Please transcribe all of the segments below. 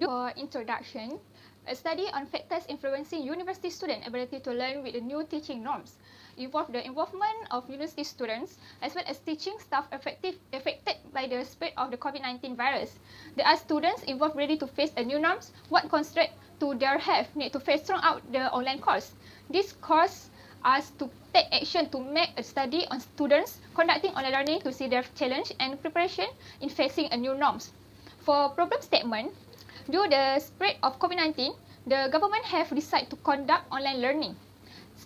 For introduction, a study on factors influencing university student ability to learn with the new teaching norms involve the involvement of university students as well as teaching staff affected by the spread of the COVID-19 virus. There are students involved ready to face the new norms. What constraint do they have need to face throughout the online course? This cause us to take action to make a study on students conducting online learning to see their challenge and preparation in facing a new norms. For problem statement, due to the spread of COVID-19, the government have decided to conduct online learning.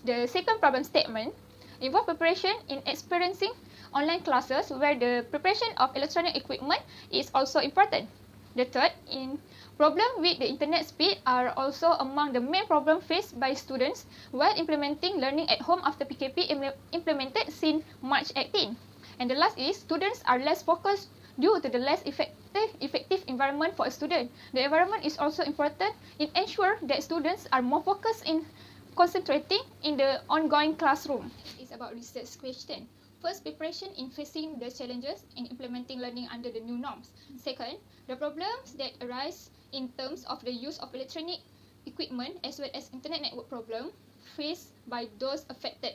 The second problem statement involves preparation in experiencing online classes where the preparation of electronic equipment is also important. The third, in problem with the internet speed are also among the main problem faced by students while implementing learning at home after PKP implemented since March 18. And the last is students are less focused due to the less effective environment for a student. The environment is also important in ensure that students are more focused in concentrating in the ongoing classroom. It's about research question. First, preparation in facing the challenges in implementing learning under the new norms. Second, the problems that arise in terms of the use of electronic equipment as well as internet network problem faced by those affected.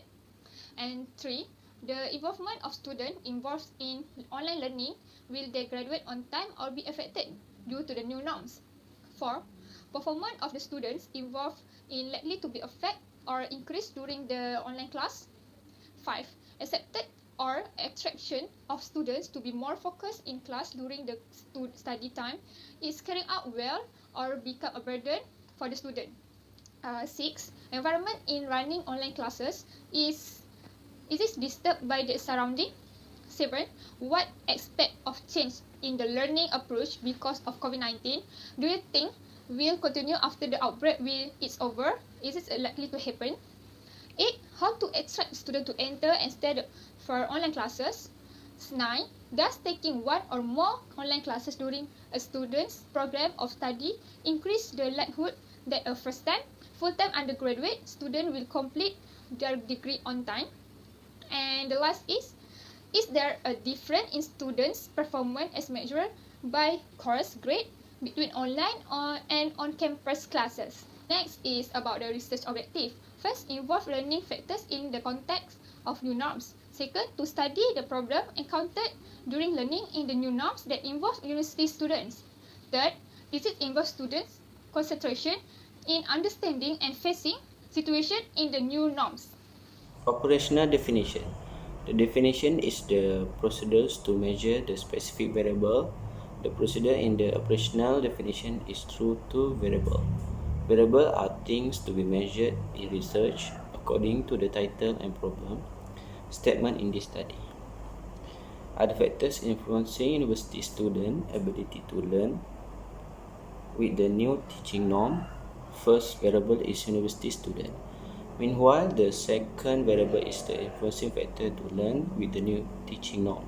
And three, the involvement of students involved in online learning, will they graduate on time or be affected due to the new norms? 4. Performance of the students involved in likely to be affected or increased during the online class. 5. Accepted or attraction of students to be more focused in class during the study time is carried out well or become a burden for the student. 6. Environment in running online classes is it disturbed by the surrounding? 7. What aspect of change in the learning approach because of COVID-19 do you think will continue after the outbreak is over? Is it likely to happen? 8. How to attract students to enter and study for online classes? 9. Does taking one or more online classes during a student's program of study increase the likelihood that a first-time, full-time undergraduate student will complete their degree on time? And the last is there a difference in students' performance as measured by course grade between online and on-campus classes? Next is about the research objective. First, involve learning factors in the context of new norms. Second, to study the problem encountered during learning in the new norms that involve university students. Third, this involves students' concentration in understanding and facing situation in the new norms. Operational definition. The definition is the procedures to measure the specific variable. The procedure in the operational definition is through two variables. Variables are things to be measured in research according to the title and problem statement in this study. Other factors influencing university student ability to learn with the new teaching norm. First variable is university student. Meanwhile, the second variable is the influencing factor to learn with the new teaching norm.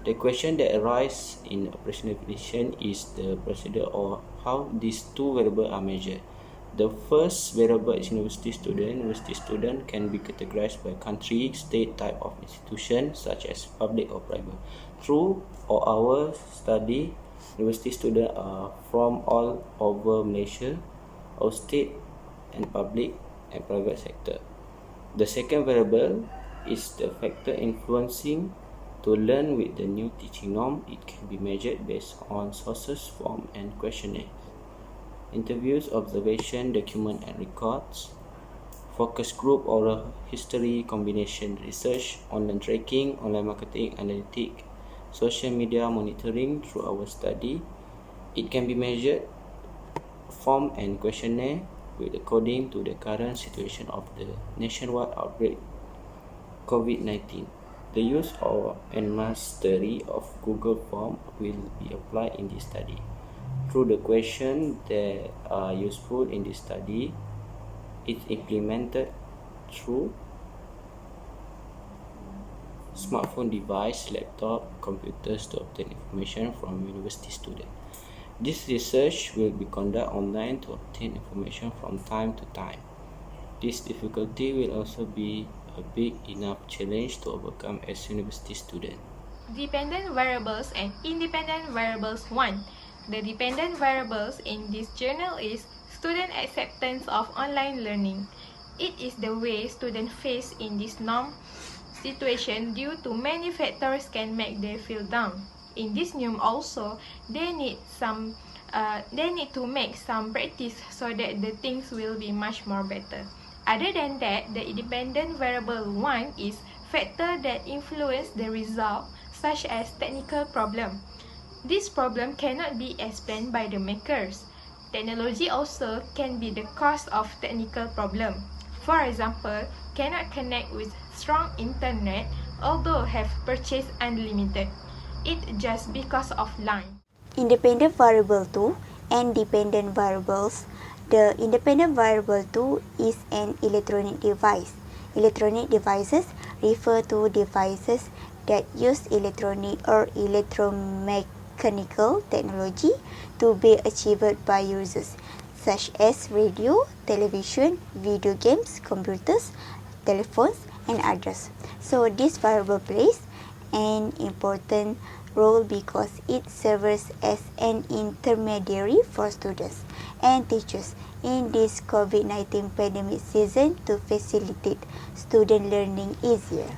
The question that arises in operational definition is the procedure or how these two variables are measured. The first variable is university student. University student can be categorized by country, state, type of institution, such as public or private. Through our study, university students are from all over Malaysia, our state and public and private sector. The second variable is the factor influencing to learn with the new teaching norm. It can be measured based on sources, form and questionnaire. Interviews, observation, document and records, focus group, oral history, combination research, online tracking, online marketing, analytic, social media monitoring through our study. It can be measured form and questionnaire with according to the current situation of the nationwide outbreak COVID-19. The use and mastery of Google Form will be applied in this study. Through the questions that are useful in this study, it's implemented through smartphone device, laptop, computers to obtain information from university students. This research will be conducted online to obtain information from time to time. This difficulty will also be a big enough challenge to overcome as university student. Dependent variables and independent variables 1. The dependent variables in this journal is student acceptance of online learning. It is the way students face in this norm situation due to many factors can make them feel down. In this norm also, they need to make some practice so that the things will be much more better. Other than that, the independent variable 1 is factor that influence the result, such as technical problem. This problem cannot be explained by the makers. Technology also can be the cause of technical problem. For example, cannot connect with strong internet although have purchased unlimited. It just because of line. Independent variable 2 and dependent variables. The independent variable 2 is an electronic device. Electronic devices refer to devices that use electronic or electromechanical technology to be achieved by users, such as radio, television, video games, computers, telephones, and others. So this variable plays an important role because it serves as an intermediary for students and teachers in this COVID-19 pandemic season to facilitate student learning easier.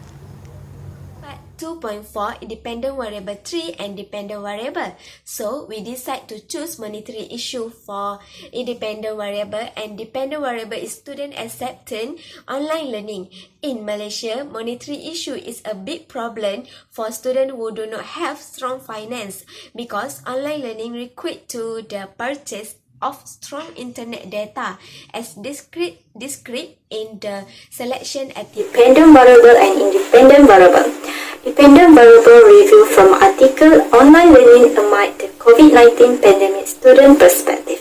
2.4 independent variable 3 and dependent variable. So we decide to choose monetary issue for independent variable, and dependent variable is student acceptance online learning. In Malaysia, monetary issue is a big problem for students who do not have strong finance because online learning requires to the purchase of strong internet data as described in the selection at dependent variable and independent variable. Dependent variable review from article Online Learning Amid the COVID-19 Pandemic Student Perspective.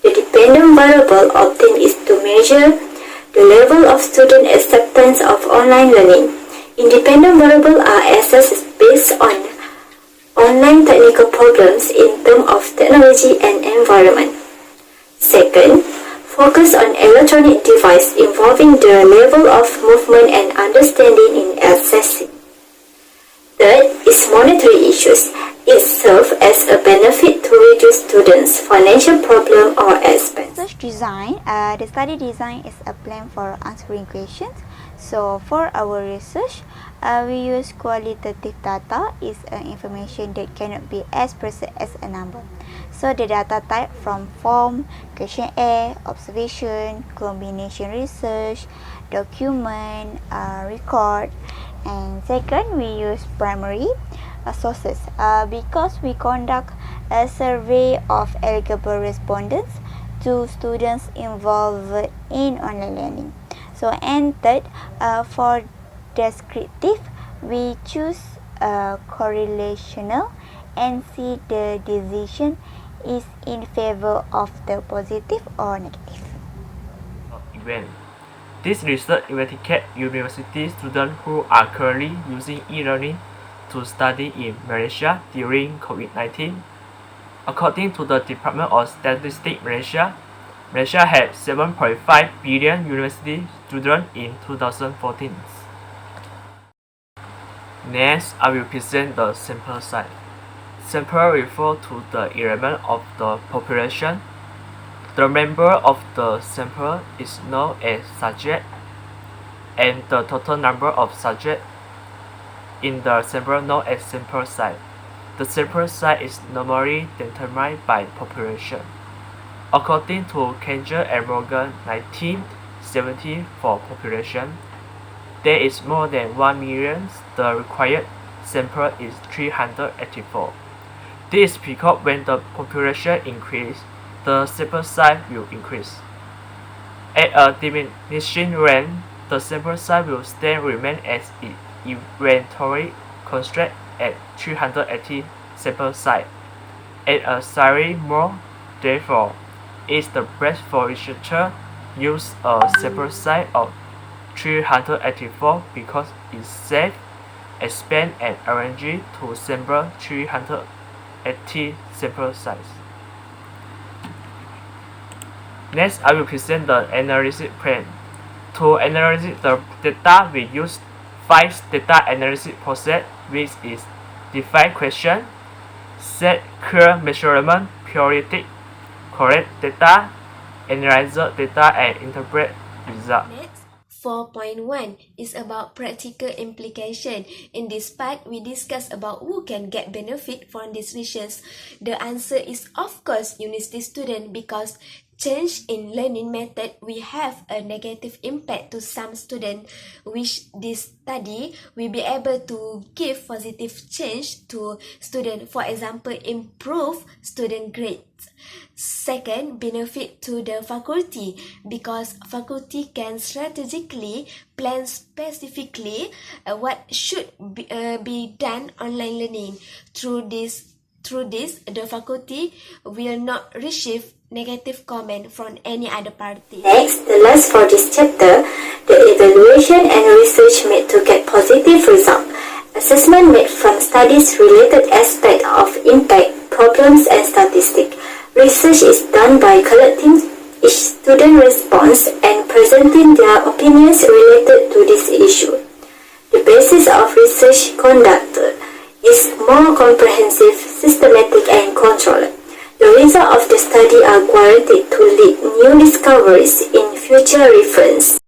The dependent variable obtained is to measure the level of student acceptance of online learning. Independent variables are assessed based on online technical problems in terms of technology and environment. Second, focus on electronic device involving the level of movement and understanding in accessing. Third is monetary issues. It serves as a benefit to reduce students' financial problem or expense. Research design, the study design is a plan for answering questions. So for our research, we use qualitative data is information that cannot be expressed as a number. So the data type from form, questionnaire, observation, combination research, document, record. And second, we use primary sources because we conduct a survey of eligible respondents to students involved in online learning. So and third, for descriptive, we choose correlational and see the decision is in favor of the positive or negative. Event. This research investigates university students who are currently using e-learning to study in Malaysia during COVID-19. According to the Department of Statistics Malaysia, Malaysia had 7.5 billion university students in 2014. Next, I will present the sample size. Sample refers to the element of the population. The member of the sample is known as subject, and the total number of subjects in the sample known as sample size. The sample size is normally determined by population. According to Kengel and Morgan 1970 for population, there is more than 1 million. The required sample is 384. This is because when the population increases, the sample size will increase. At a diminishing rate, the sample size will still remain as it eventually constrained at 380 sample size. At a slightly more, therefore, is the best for researcher use a sample size of 384 because it's safe, expand and arrange to sample 380 sample size. Next, I will present the analysis plan. To analyze the data, we use 5 data analysis process, which is define question, set clear measurement priority, correct data, analyze data, and interpret results. Next, 4.1 is about practical implication. In this part, we discuss about who can get benefit from this research. The answer is of course university student, because change in learning method will have a negative impact to some student, which this study will be able to give positive change to student. For example, improve student grades. Second, benefit to the faculty, because faculty can strategically plan specifically what should be done online learning. Through this, the faculty will not receive negative comment from any other party. Next, the last for this chapter, the evaluation and research made to get positive result. Assessment made from studies related aspect of impact, problems and statistics. Research is done by collecting each student response and presenting their opinions related to this issue. The basis of research conducted is more comprehensive, systematic and controlled. The results of the study are guaranteed to lead new discoveries in future reference.